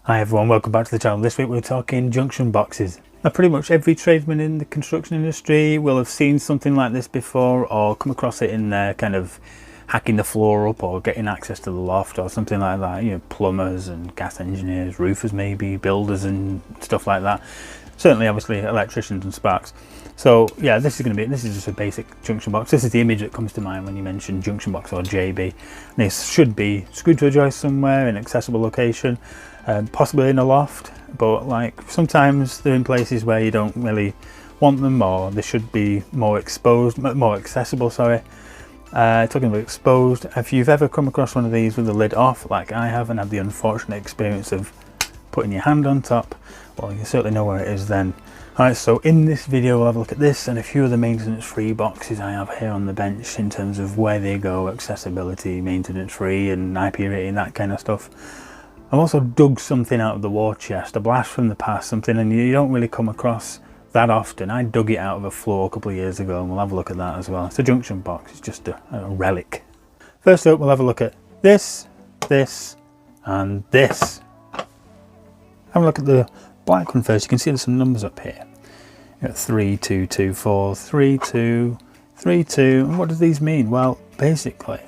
Hi everyone, welcome back to the channel. This week we're talking junction boxes. Now pretty much every tradesman in the construction industry will have seen something like this before or come across it in their kind of hacking the floor up or getting access to the loft or something like that. You know, plumbers and gas engineers, roofers maybe, builders and stuff like that. Certainly obviously electricians and sparks. So yeah, this is just a basic junction box. This is the image that comes to mind when you mention junction box or JB. This should be screwed to a joist somewhere in an accessible location. Possibly in a loft, but like sometimes they're in places where you don't really want them, or they should be more exposed, more accessible, sorry. Talking about exposed, if you've ever come across one of these with the lid off like I have and had the unfortunate experience of putting your hand on top, well, you certainly know where it is then. Alright, so in this video we'll have a look at this and a few of the maintenance free boxes I have here on the bench in terms of where they go, accessibility, maintenance free and IP rating, that kind of stuff. I've also dug something out of the war chest, a blast from the past, something and you don't really come across that often. I dug it out of a floor a couple of years ago and we'll have a look at that as well. It's a junction box, it's just a relic. First up we'll have a look at this, this and this. Have a look at the black one first. You can see there's some numbers up here. You've got 3, 2, 2, 4, 3, 2, 3, 2. And what do these mean? Well, basically,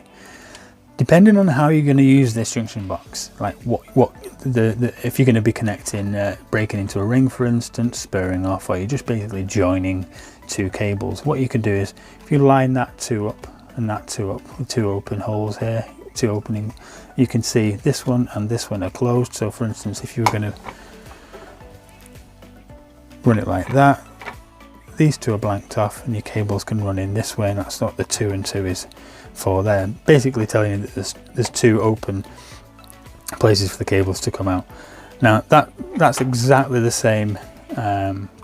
depending on how you're going to use this junction box, like if you're going to be connecting, breaking into a ring for instance, spurring off, or you're just basically joining two cables, what you could do is if you line that two up and that two up with two open holes here, two opening, you can see this one and this one are closed. So for instance, if you were going to run it like that, these two are blanked off and your cables can run in this way, and that's what the 2 and 2 is for there. Basically telling you that there's two open places for the cables to come out. Now that's exactly the same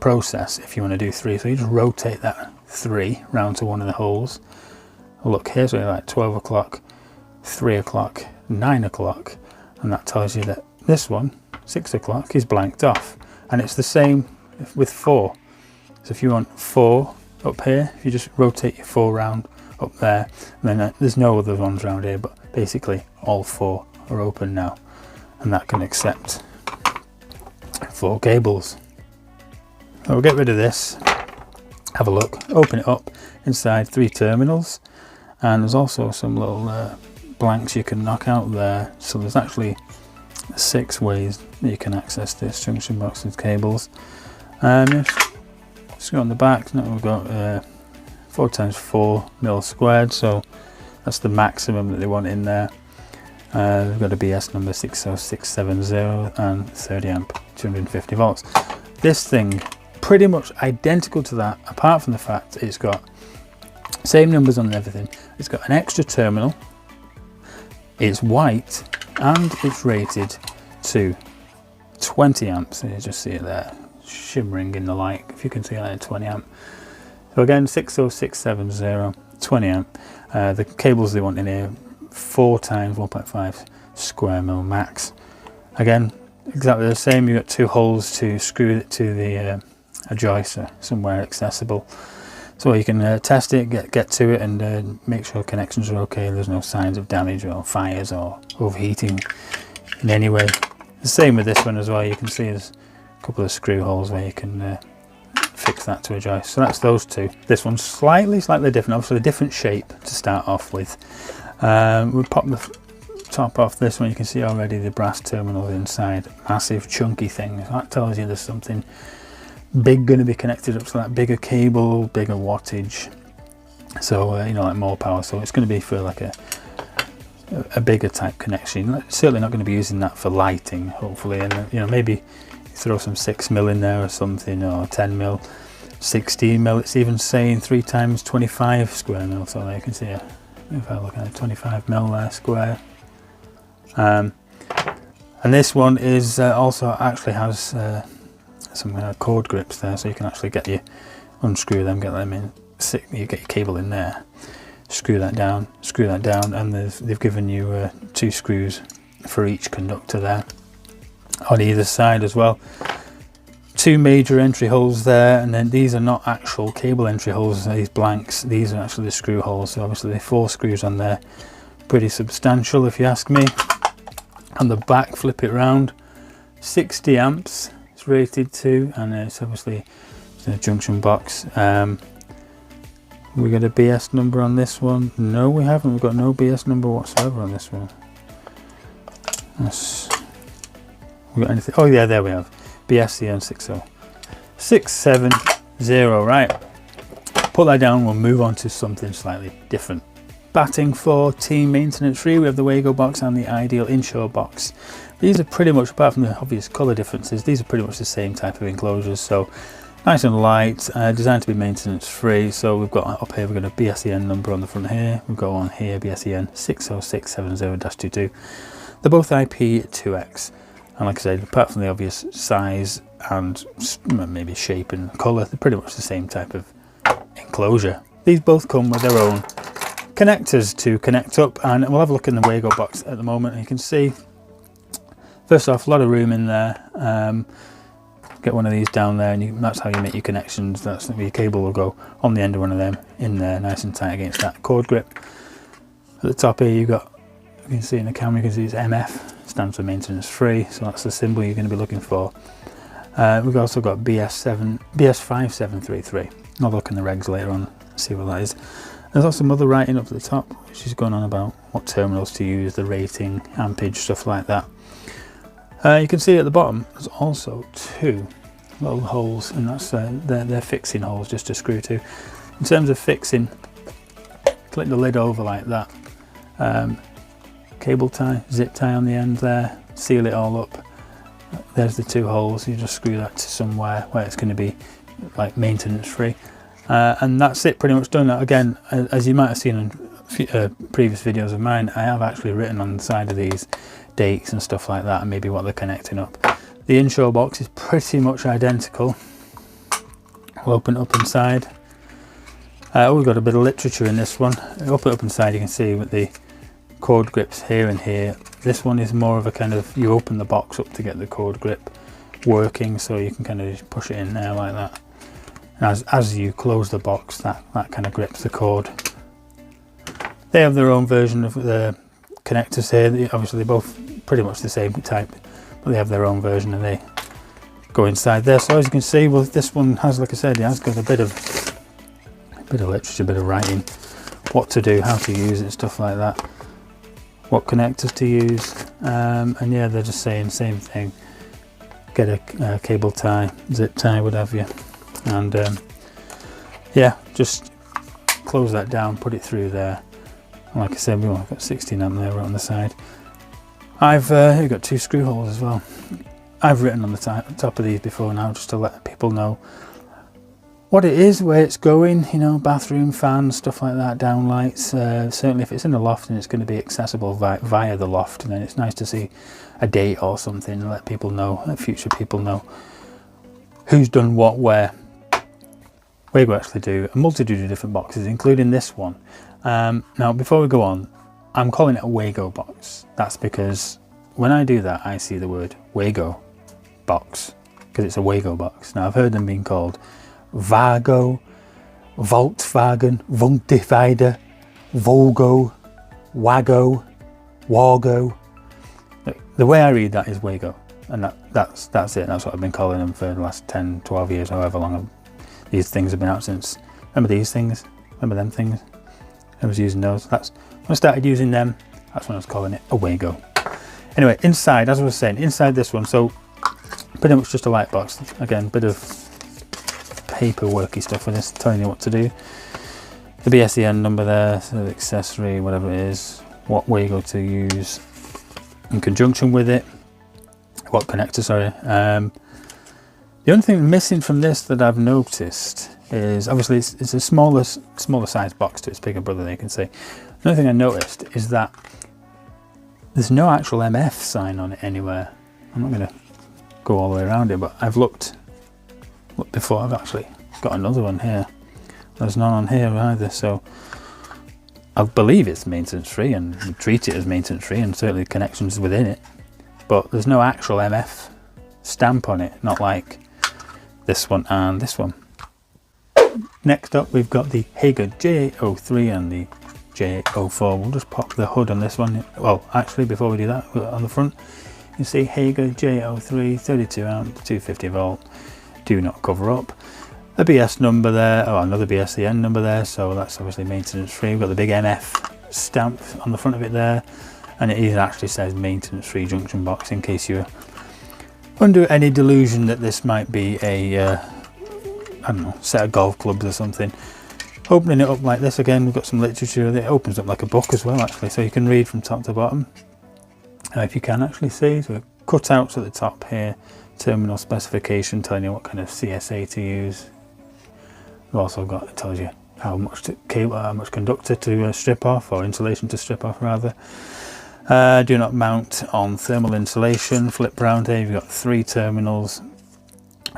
process if you want to do 3. So you just rotate that 3 round to one of the holes. Look here, so you're like 12 o'clock, 3 o'clock, 9 o'clock, and that tells you that this one, 6 o'clock, is blanked off. And it's the same with 4. So if you want 4 up here, if you just rotate your 4 round up there, and then there's no other ones around here, but basically all 4 are open now, and that can accept 4 cables. So we'll get rid of this, have a look, open it up. Inside 3 terminals, and there's also some little blanks you can knock out there. So there's actually 6 ways that you can access this junction box with cables. Just go on the back. Now we've got 4 times 4 mil squared, so that's the maximum that they want in there. We've got a BS number 60670 and 30 amp 250 volts. This thing pretty much identical to that, apart from the fact it's got same numbers on everything. It's got an extra terminal, it's white, and it's rated to 20 amps. You just see it there shimmering in the light, if you can see that, 20 amp. So again, 60670, 20 amp. The cables they want in here, 4 times 1.5 square mil max. Again, exactly the same. You've got 2 holes to screw it to the a joist somewhere accessible. So you can test it, get to it, and make sure connections are okay. There's no signs of damage or fires or overheating in any way. The same with this one as well. You can see there's a couple of screw holes where you can fix that to a joist. So that's those 2. This one's slightly different, obviously a different shape to start off with. We'll pop the top off this one. You can see already the brass terminals inside, massive chunky thing. That tells you there's something big going to be connected up to that, bigger cable, bigger wattage, so you know, like more power. So it's going to be for like a bigger type connection. Certainly not going to be using that for lighting, hopefully, and you know, maybe throw some 6 mil in there or something, or 10 mil, 16 mil. It's even saying 3 times 25 square mil, so there you can see if I look at it, 25 mil there square. And this one is also actually has some cord grips there, so you can actually unscrew them, get them in. You get your cable in there, screw that down, and they've given you 2 screws for each conductor there on either side as well. 2 major entry holes there, and then these are not actual cable entry holes, these blanks, these are actually the screw holes. So obviously 4 screws on there, pretty substantial if you ask me. On the back, flip it round, 60 amps it's rated to, and it's obviously a junction box. We got a BS number on this one? No, we haven't. We've got no BS number whatsoever on this one. We got anything? Oh yeah, there we have BSCN 60670. Right, put that down. We'll move on to something slightly different. Batting for team maintenance free, we have the Wago box and the Ideal Inshore box. These are pretty much, apart from the obvious colour differences, these are pretty much the same type of enclosures. So nice and light, designed to be maintenance free. So we've got up here, we've got a BSEN number on the front here. We've got one here, BSEN 60670-22. They're both IP2X. And like I said, apart from the obvious size and maybe shape and colour, they're pretty much the same type of enclosure. These both come with their own connectors to connect up, and we'll have a look in the Wago box at the moment. And you can see, first off, a lot of room in there. Get one of these down there, and that's how you make your connections. That's your cable will go on the end of one of them in there, nice and tight against that cord grip. At the top here, you can see in the camera, you can see it's MF, stands for maintenance free. So that's the symbol you're going to be looking for. We've also got BS5733. I'll look in the regs later on, see what that is. There's also some other writing up at the top, which is going on about what terminals to use, the rating, ampage, stuff like that. You can see at the bottom there's also two little holes, and that's they're fixing holes just to screw to. In terms of fixing, click the lid over like that. Cable tie, zip tie on the end there, seal it all up. There's the two holes. You just screw that to somewhere where it's going to be like maintenance free. And that's it, pretty much done. Again, as you might have seen in previous videos of mine, I have actually written on the side of these dates and stuff like that, and maybe what they're connecting up. The Inshore box is pretty much identical. We'll open it up inside. We've got a bit of literature in this one. Open it up inside, you can see with the cord grips here and here. This one is more of a kind of, you open the box up to get the cord grip working, so you can kind of just push it in there like that. As you close the box, that kind of grips the cord. They have their own version of the connectors here. Obviously they're both pretty much the same type, but they have their own version, and they go inside there. So as you can see, well, this one has, like I said, it has got a bit of literature, a bit of writing, what to do, how to use it, stuff like that, what connectors to use, and yeah, they're just saying same thing. Get a cable tie, zip tie, what have you. And yeah, just close that down, put it through there. And like I said, we've got 16 amp there right on the side. I've got two screw holes as well. I've written on the top of these before now, just to let people know what it is, where it's going, you know, bathroom, fans, stuff like that, downlights. Certainly if it's in the loft and it's going to be accessible via the loft, then it's nice to see a date or something, and let people know, let future people know who's done what where. Wago actually do a multitude of different boxes, including this one. Now, before we go on, I'm calling it a Wago box. That's because when I do that, I see the word Wago box, because it's a Wago box. Now, I've heard them being called Wago, Volkswagen, Vuntifider, Volgo, Wago, Wago. The way I read that is Wago, and that's it. That's what I've been calling them for the last 10, 12 years, however long these things have been out since. Remember these things? Remember them things? I was using those. That's when I started using them. That's when I was calling it a Wago. Anyway, inside, as I was saying, inside this one, so pretty much just a light box. Again, bit of paperworky stuff with this, telling you what to do. The BSEN number there, so the accessory, whatever it is, what Wago to use in conjunction with it, what connector, sorry. The only thing missing from this that I've noticed is, obviously it's a smaller size box to its bigger brother, you can see. The only thing I noticed is that there's no actual MF sign on it anywhere. I'm not going to go all the way around it, but I've looked before. I've actually got another one here. There's none on here either, so I believe it's maintenance free, and we treat it as maintenance free, and certainly connections within it, but there's no actual MF stamp on it, not like this one and this one. Next up, we've got the Hager J803 and the J804. We'll just pop the hood on this one. Well, actually, before we do that, on the front, you You see Hager J03 32 amp 250 volt, do not cover up. A BS number there, oh another BSCN number there, so that's obviously maintenance free. We've got the big NF stamp on the front of it there, and it even actually says maintenance free junction box, in case you're under any delusion that this might be a I don't know, set of golf clubs or something. Opening it up like this, again we've got some literature. It opens up like a book as well actually, so you can read from top to bottom, if you can actually see. So cutouts at the top here, terminal specification telling you what kind of CSA to use. We've also got, it tells you how much cable, how much conductor to strip off, or insulation to strip off rather. Do not mount on thermal insulation. Flip round here, you've got 3 terminals,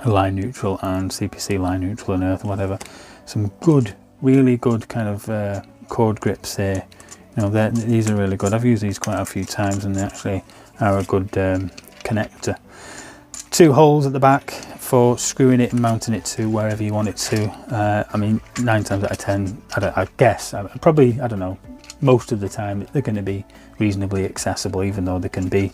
line neutral and CPC line neutral and earth, whatever. Some good, really good kind of cord grips here. You know, these are really good. I've used these quite a few times, and they actually are a good connector. 2 holes at the back for screwing it and mounting it to wherever you want it to. I mean, 9 times out of 10, I guess, probably, I don't know, most of the time they're going to be reasonably accessible, even though they can be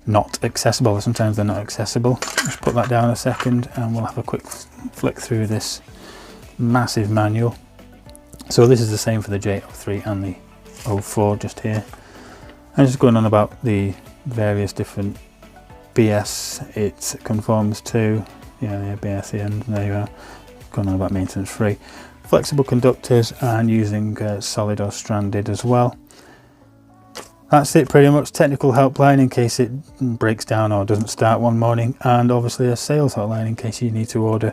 not accessible. Sometimes they're not accessible. Just put that down a second and we'll have a quick flick through this massive manual. So this is the same for the J03 and the 04 just here. I'm just going on about the various different BS it conforms to. Yeah, the BS end, there you are. Going on about maintenance free. Flexible conductors and using solid or stranded as well. That's it pretty much. Technical helpline in case it breaks down or doesn't start one morning, and obviously a sales hotline in case you need to order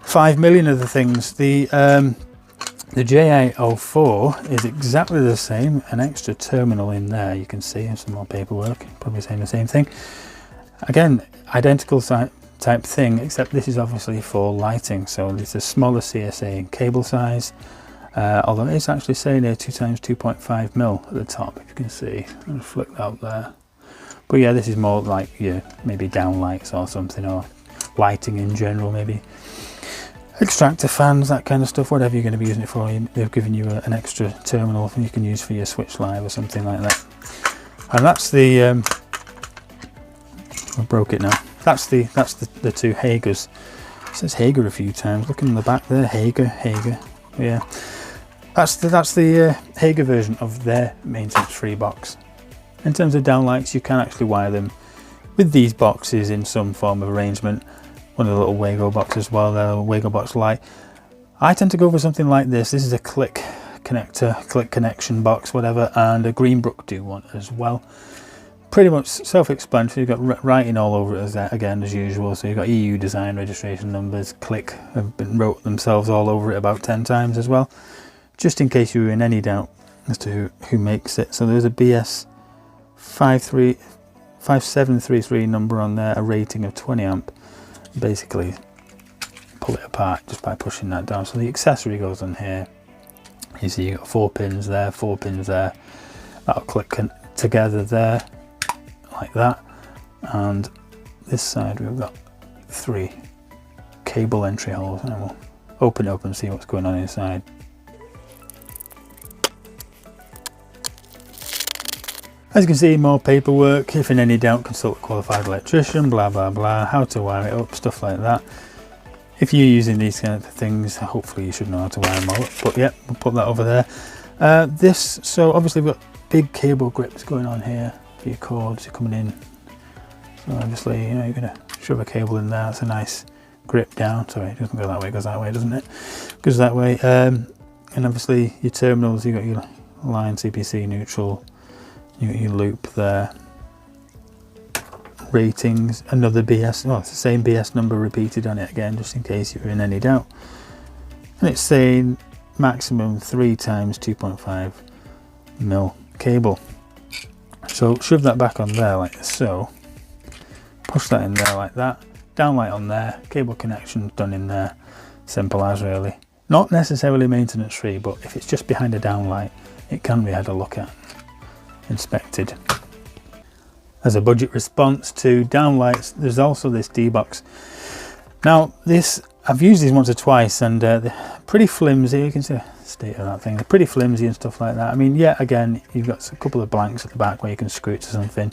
5 million of the things. The JA04 is exactly the same, an extra terminal in there, you can see, and some more paperwork, probably saying the same thing. Again, identical type thing, except this is obviously for lighting, so it's a smaller CSA in cable size. Although it's actually saying here 2 times 2.5 mil at the top, if you can see. I'll flick that up there. But yeah, this is more like maybe downlights or something, or lighting in general, maybe extractor fans, that kind of stuff, whatever you're going to be using it for. They've given you an extra terminal you can use for your switch live or something like that. And that's the I broke it now. That's the 2 Hagers. It says Hager a few times. Looking in the back there, Hager. Yeah. That's the Hager version of their maintenance-free box. In terms of downlights, you can actually wire them with these boxes in some form of arrangement. One of the little Wago boxes as well, the Wago box light. I tend to go for something like this. This is a click connector, click connection box, whatever, and a Greenbrook do one as well. Pretty much self-explanatory. You've got writing all over it again as usual. So you've got EU design registration numbers. Click have been wrote themselves all over it about 10 times as well, just in case you were in any doubt as to who makes it. So there's a BS 5733 number on there, a rating of 20 amp. Basically pull it apart just by pushing that down. So the accessory goes on here. You see you've got 4 pins there, 4 pins there. That'll click together there like that, and this side we've got 3 cable entry holes, and we'll open it up and see what's going on inside. As you can see, more paperwork. If in any doubt, consult a qualified electrician, blah blah blah, how to wire it up, stuff like that. If you're using these kind of things, hopefully you should know how to wire them all up, but yeah, we'll put that over there. So obviously we've got big cable grips going on here for your cords coming in. So obviously, you're going to shove a cable in there. That's a nice grip down. Sorry, it doesn't go that way, it goes that way, doesn't it? It goes that way. And obviously your terminals, you've got your line, CPC, neutral, you got your loop there. Ratings, another BS, it's the same BS number repeated on it again, just in case you're in any doubt. And it's saying maximum 3 times 2.5 mil cable. So shove that back on there like so, push that in there like that, downlight on there, cable connection done in there, simple as really. Not necessarily maintenance free, but if it's just behind a downlight, it can be had a look at, inspected. As a budget response to downlights, there's also this D-box. Now this, I've used these once or twice, and they're pretty flimsy. You can see the state of that thing. They're pretty flimsy and stuff like that. I mean, yeah, again, you've got a couple of blanks at the back where you can screw it to something.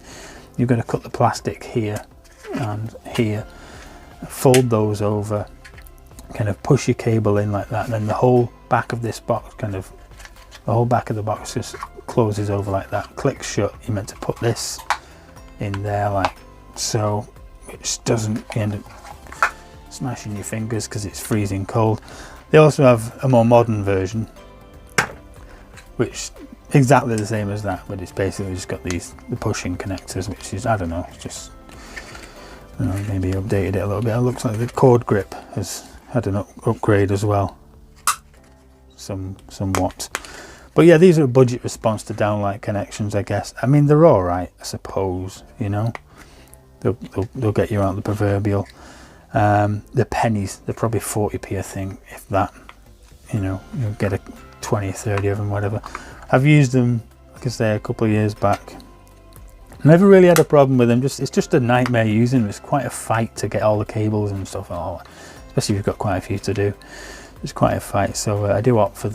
you've got to cut the plastic here and here, fold those over, kind of push your cable in like that, and then the whole back of this box, the whole back of the box just closes over like that, clicks shut. You're meant to put this in there like so, which doesn't end up smashing your fingers because it's freezing cold. They also have a more modern version, which exactly the same as that, but it's basically just got the pushing connectors, which is, I don't know, it's just, maybe updated it a little bit. It looks like the cord grip has had an upgrade as well, somewhat. But yeah, these are a budget response to downlight connections, I guess. I mean, they're all right, I suppose. They'll get you out the proverbial. The pennies, they're probably 40p a thing, if that. You'll get a 20, 30 of them, whatever. I've used them, like I say, a couple of years back. Never really had a problem with them. It's just a nightmare using them. It's quite a fight to get all the cables and stuff, especially if you've got quite a few to do. It's quite a fight. So I do opt for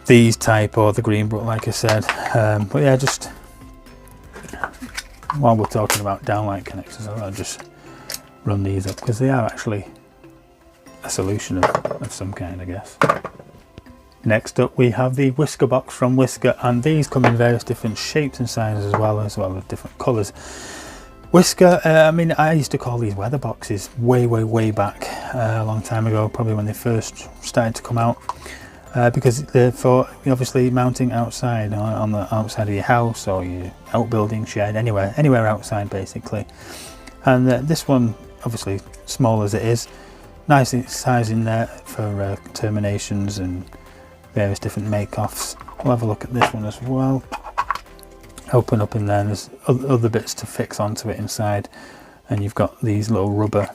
these type or the Greenbrook, like I said. But yeah, just while we're talking about downlight connectors, I'll just run these up because they are actually a solution of some kind, I guess. Next up we have the whisker box from Whisker, and these come in various different shapes and sizes as well as different colours. Whisker, I mean, I used to call these weather boxes way back, a long time ago, probably when they first started to come out, because they're for obviously mounting outside, on the outside of your house or your outbuilding shed, anywhere outside basically. And this one, obviously small as it is, nice size in there for terminations and various different make-offs. We'll have a look at this one as well. Open up in there, and there's other bits to fix onto it inside, and you've got these little rubber,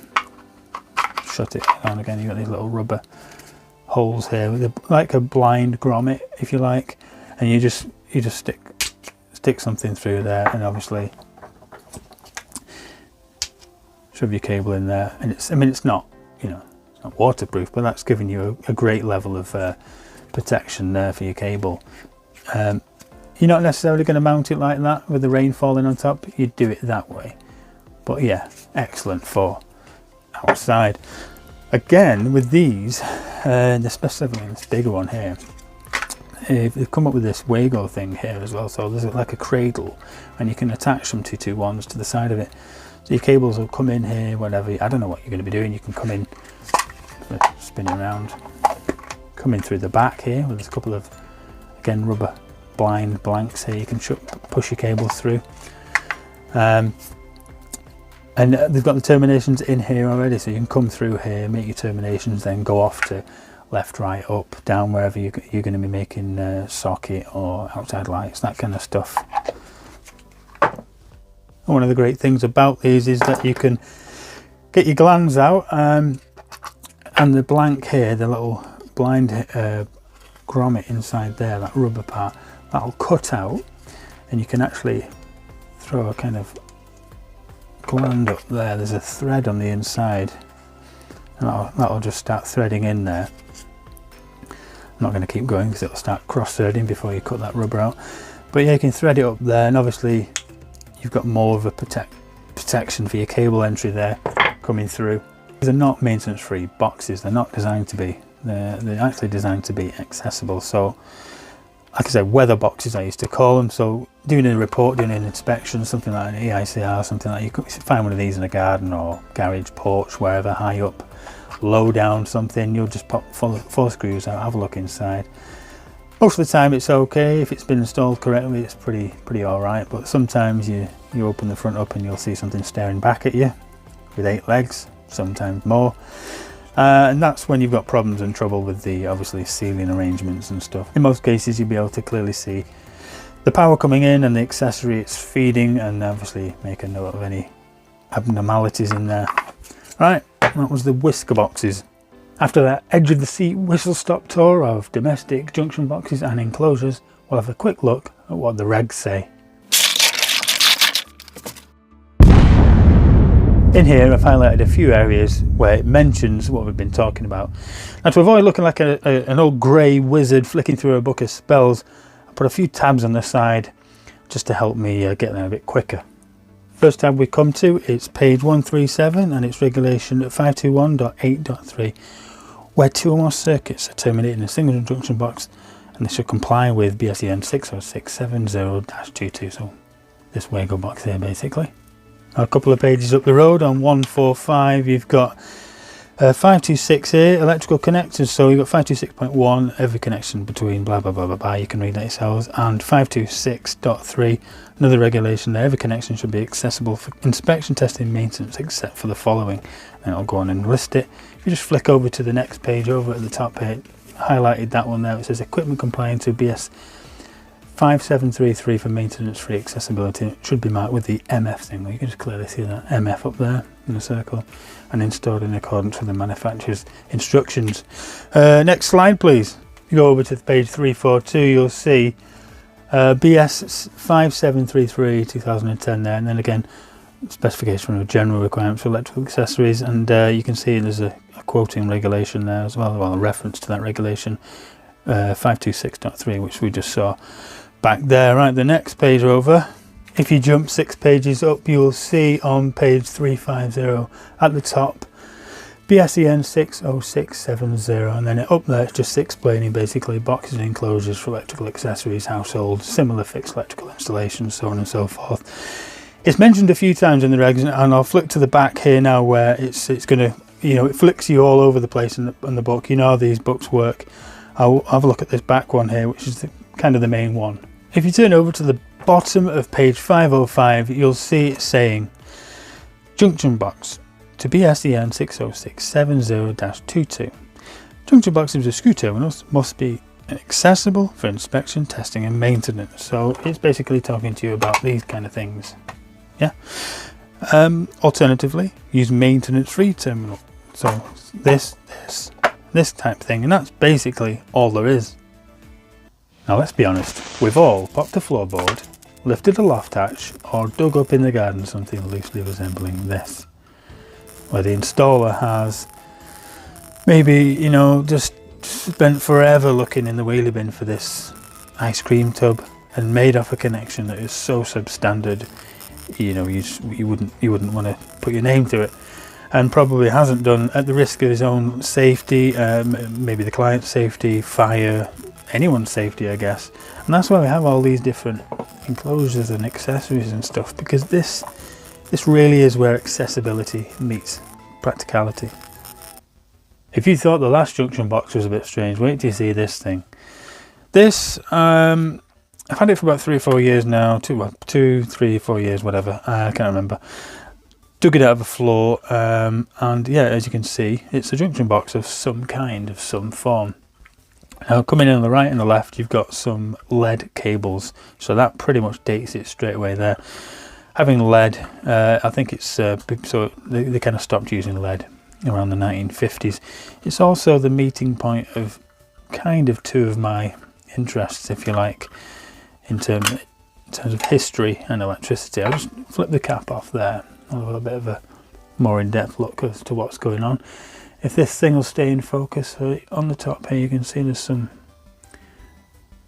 shut it down again, you've got these little rubber holes here with like a blind grommet, if you like, and you just stick something through there, and obviously shove your cable in there. And it's not, it's not waterproof, but that's giving you a great level of protection there for your cable. You're not necessarily going to mount it like that with the rain falling on top. You'd do it that way, but yeah, excellent for outside. Again, with these, and especially this bigger one here, they've come up with this Wago thing here as well. So there's like a cradle, and you can attach some 221s to the side of it. So your cables will come in here, whatever. I don't know what you're going to be doing. You can come in, spin it around, come in through the back here, where there's a couple of, again, rubber blind blanks here. You can push your cables through. And they've got the terminations in here already, so you can come through here, make your terminations, then go off to left, right, up, down, wherever you're going to be making socket or outside lights, that kind of stuff. One of the great things about these is that you can get your glands out, and the blank here, the little blind grommet inside there, that rubber part, that'll cut out, and you can actually throw a kind of gland up there. There's a thread on the inside, and that'll just start threading in there. I'm not going to keep going because it'll start cross-threading before you cut that rubber out. But yeah, you can thread it up there, and obviously you've got more of a protection for your cable entry there coming through. These are not maintenance-free boxes. They're not designed to be. They're actually designed to be accessible. So, like I said, weather boxes I used to call them. So doing a report, doing an inspection, something like an EICR, something like, you could find one of these in a garden or garage, porch, wherever, high up, low down something. You'll just pop four screws out, have a look inside. Most of the time it's okay. If it's been installed correctly, it's pretty all right. But sometimes you open the front up and you'll see something staring back at you with 8 legs, sometimes more. And that's when you've got problems and trouble with the obviously ceiling arrangements and stuff. In most cases you'll be able to clearly see the power coming in and the accessory it's feeding, and obviously make a note of any abnormalities in there. Right, that was the whisker boxes. After that edge of the seat whistle stop tour of domestic junction boxes and enclosures, we'll have a quick look at what the regs say. In here I've highlighted a few areas where it mentions what we've been talking about. Now, to avoid looking like an old grey wizard flicking through a book of spells, I put a few tabs on the side just to help me get there a bit quicker. First tab we come to, it's page 137 and it's regulation 521.8.3, where two or more circuits are terminated in a single junction box and they should comply with BSEN 60670-22, so this Wago box here basically. A couple of pages up the road on 145 you've got 526 here, electrical connectors. So you've got 526.1, every connection between blah blah blah blah blah, you can read that yourselves, and 526.3, another regulation there, every connection should be accessible for inspection, testing, maintenance except for the following, and it'll go on and list it. If you just flick over to the next page over at the top here, highlighted that one there, it says equipment complying to BS 5733 for maintenance free accessibility. It should be marked with the MF thing. You can just clearly see that MF up there in a circle, and installed in accordance with the manufacturer's instructions. Next slide please. If you go over to page 342 you'll see BS 5733 2010 there, and then again specification of general requirements for electrical accessories, and you can see there's a quoting regulation there as well, a reference to that regulation 526.3 which we just saw back there. Right, the next page over, if you jump 6 pages up you'll see on page 350 at the top BSEN 60670, and then up there it's just explaining basically boxes and enclosures for electrical accessories, household, similar fixed electrical installations, so on and so forth. It's mentioned a few times in the regs, and I'll flick to the back here now where it's going to, you know, it flicks you all over the place in the book. You know how these books work. I'll have a look at this back one here, which is kind of the main one. If you turn over to the bottom of page 505, you'll see it saying junction box to BSEN 60670-22. Junction boxes with screw terminals must be accessible for inspection, testing and maintenance. So it's basically talking to you about these kind of things. Yeah. Alternatively, use maintenance free terminal. So this type thing, and that's basically all there is. Now let's be honest, we've all popped a floorboard, lifted a loft hatch, or dug up in the garden something loosely resembling this, where the installer has maybe, you know, just spent forever looking in the wheelie bin for this ice cream tub and made off a connection that is so substandard, you know, you wouldn't want to put your name to it, and probably hasn't done, at the risk of his own safety, maybe the client's safety, fire, anyone's safety I guess. And that's why we have all these different enclosures and accessories and stuff, because this really is where accessibility meets practicality. If you thought the last junction box was a bit strange, wait till you see this thing. This I've had it for about 3 or 4 years now, 2, 3, 4 years, whatever, I can't remember. Dug it out of the floor, and yeah, as you can see, it's a junction box of some kind, of some form. Now coming in on the right and the left, you've got some lead cables, so that pretty much dates it straight away there. Having lead, I think it's so they kind of stopped using lead around the 1950s. It's also the meeting point of kind of 2 of my interests, if you like, in terms of history and electricity. I'll just flip the cap off there. I'll have a bit of a more in-depth look as to what's going on. If this thing will stay in focus, so on the top here you can see there's some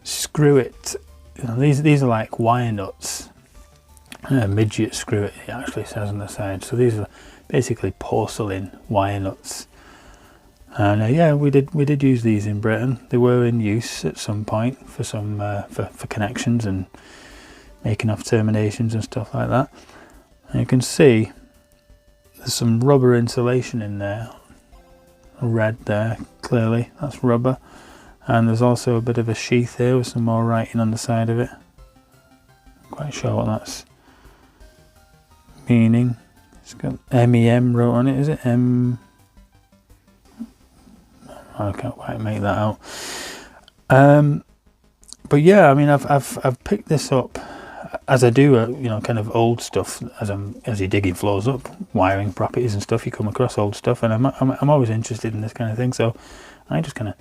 screw it. You know, these are like wire nuts. Midget screw it actually says on the side. So these are basically porcelain wire nuts. And yeah, we did use these in Britain. They were in use at some point for some for connections and making off terminations and stuff like that. And you can see there's some rubber insulation in there. Red there, clearly that's rubber. And there's also a bit of a sheath here with some more writing on the side of it. Not quite sure what that's meaning. It's got MEM wrote on it, is it? I can't quite make that out. But yeah, I mean, I've picked this up as I do, you know, kind of old stuff. As you're digging floors up, wiring properties and stuff, you come across old stuff, and I'm always interested in this kind of thing. So I just kind of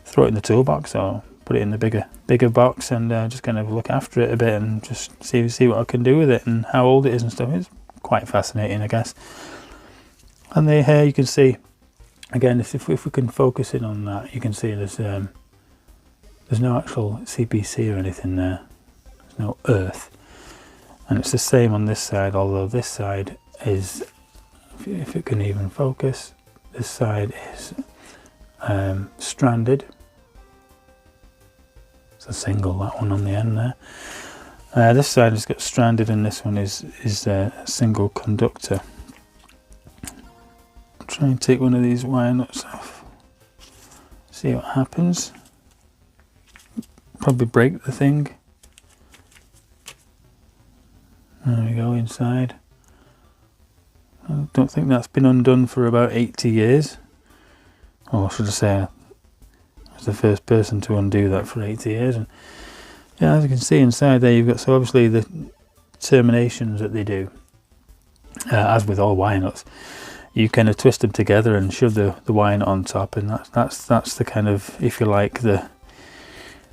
throw it in the toolbox or put it in the bigger box, and just kind of look after it a bit and just see what I can do with it and how old it is and stuff. It's quite fascinating, I guess. And here you can see again, if we can focus in on that, you can see there's no actual CPC or anything there. There's no earth. And it's the same on this side, although this side is, if it can even focus, this side is stranded. It's a single, that one on the end there. This side has got stranded, and this one is a single conductor. I'll try and take one of these wire nuts off, see what happens. Probably break the thing. There we go, inside. I don't think that's been undone for about 80 years. Or should I say, I was the first person to undo that for 80 years. And yeah, as you can see inside there, you've got, so obviously the terminations that they do, as with all wire nuts, you kind of twist them together and shove the wire nut on top, and that's the kind of, if you like, the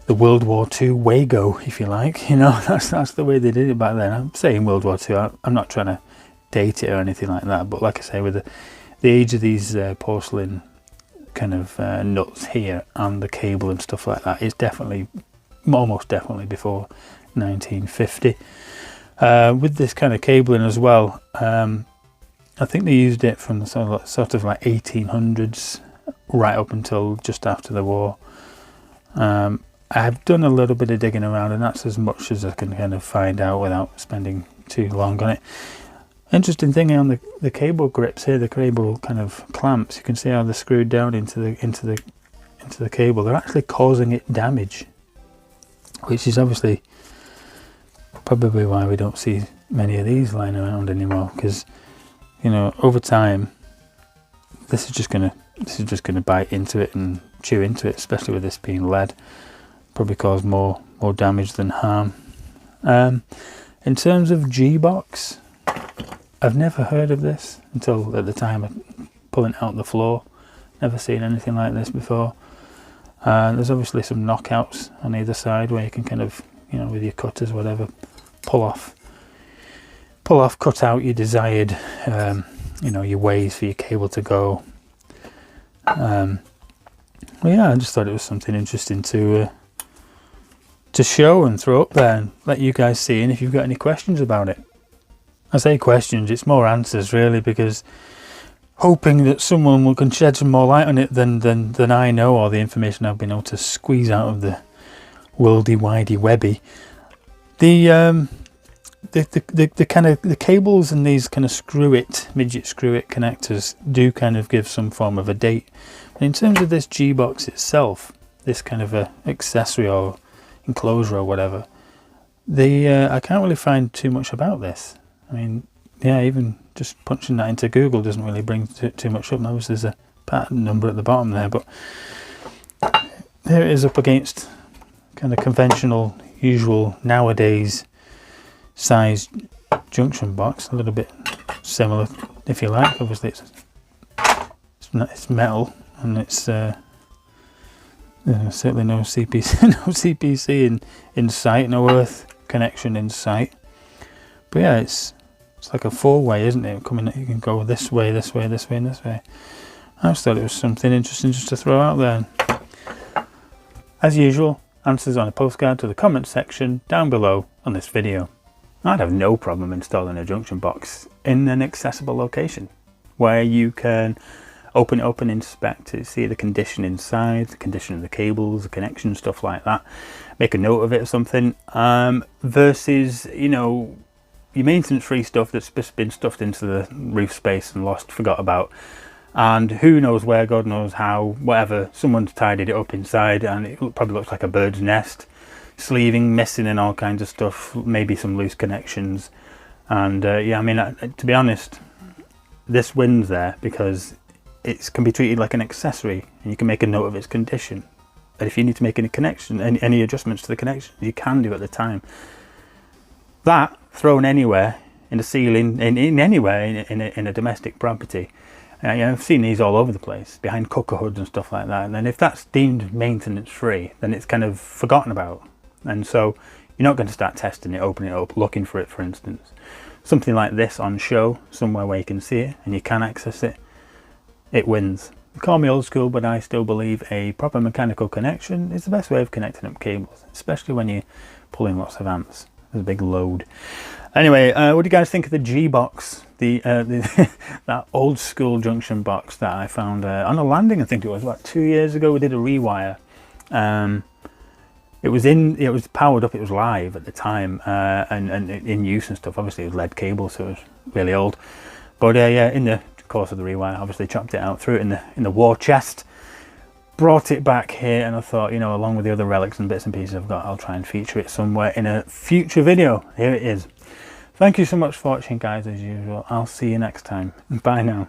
World War II Wago, if you like, you know, that's the way they did it back then. I'm saying World War II, I'm not trying to date it or anything like that, but like I say, with the age of these porcelain kind of nuts here and the cable and stuff like that, it's definitely, almost definitely before 1950. With this kind of cabling as well, I think they used it from the sort of like 1800s right up until just after the war. I've done a little bit of digging around, and that's as much as I can kind of find out without spending too long on it. Interesting thing on the cable grips here, the cable kind of clamps, you can see how they're screwed down into the cable. They're actually causing it damage, which is obviously probably why we don't see many of these lying around anymore, because, you know, over time this is just gonna bite into it and chew into it, especially with this being lead. Probably cause more damage than harm. In terms of G-box, I've never heard of this until at the time of pulling out the floor. Never seen anything like this before. There's obviously some knockouts on either side where you can kind of, you know, with your cutters, whatever, pull off, cut out your desired, you know, your ways for your cable to go. Well, yeah, I just thought it was something interesting to show and throw up there and let you guys see, and if you've got any questions about it. I say questions, it's more answers really, because hoping that someone can shed some more light on it than I know, or the information I've been able to squeeze out of the worldy widey webby. The kind of the cables and these kind of midget screw it connectors do kind of give some form of a date. But in terms of this G-box itself, this kind of a accessory or enclosure or whatever, I can't really find too much about this. I mean, yeah, even just punching that into Google doesn't really bring too much up. Notice there's a patent number at the bottom there, but here it is up against kind of conventional, usual nowadays size junction box, a little bit similar if you like. Obviously it's metal, and it's certainly no CPC in sight, no earth connection in sight. But yeah, it's like a four-way, isn't it? Coming, you can go this way, this way, this way, and this way. I just thought it was something interesting just to throw out there. As usual, answers on a postcard to the comment section down below on this video. I'd have no problem installing a junction box in an accessible location where you can open it up and inspect to see the condition inside, the condition of the cables, the connection, stuff like that. Make a note of it or something, versus, you know, your maintenance-free stuff that's just been stuffed into the roof space and forgot about, and who knows where, God knows how, whatever, someone's tidied it up inside and it probably looks like a bird's nest, sleeving missing and all kinds of stuff, maybe some loose connections. And yeah, I mean, to be honest, this wins there because it can be treated like an accessory and you can make a note of its condition, and if you need to make any connection, any adjustments to the connection, you can do at the time. That thrown anywhere in the ceiling, in anywhere in a domestic property, you know, I've seen these all over the place, behind cooker hoods and stuff like that. And then if that's deemed maintenance free, then it's kind of forgotten about. And so you're not going to start testing it, opening it up, looking for it, for instance. Something like this on show, somewhere where you can see it and you can access it, it wins. You call me old school, but I still believe a proper mechanical connection is the best way of connecting up cables, especially when you're pulling lots of amps. There's a big load. Anyway, what do you guys think of the G box? The that old school Junction box that I found on a landing. I think it was about 2 years ago. We did a rewire. It was powered up. It was live at the time, and in use and stuff. Obviously, it was lead cable, so it was really old. But yeah, in the course of the rewire, obviously chopped it out, threw it in the war chest, brought it back here, and I thought, you know, along with the other relics and bits and pieces I've got, I'll try and feature it somewhere in a future video. Here it is. Thank you so much for watching, guys, as usual. I'll see you next time. Bye now.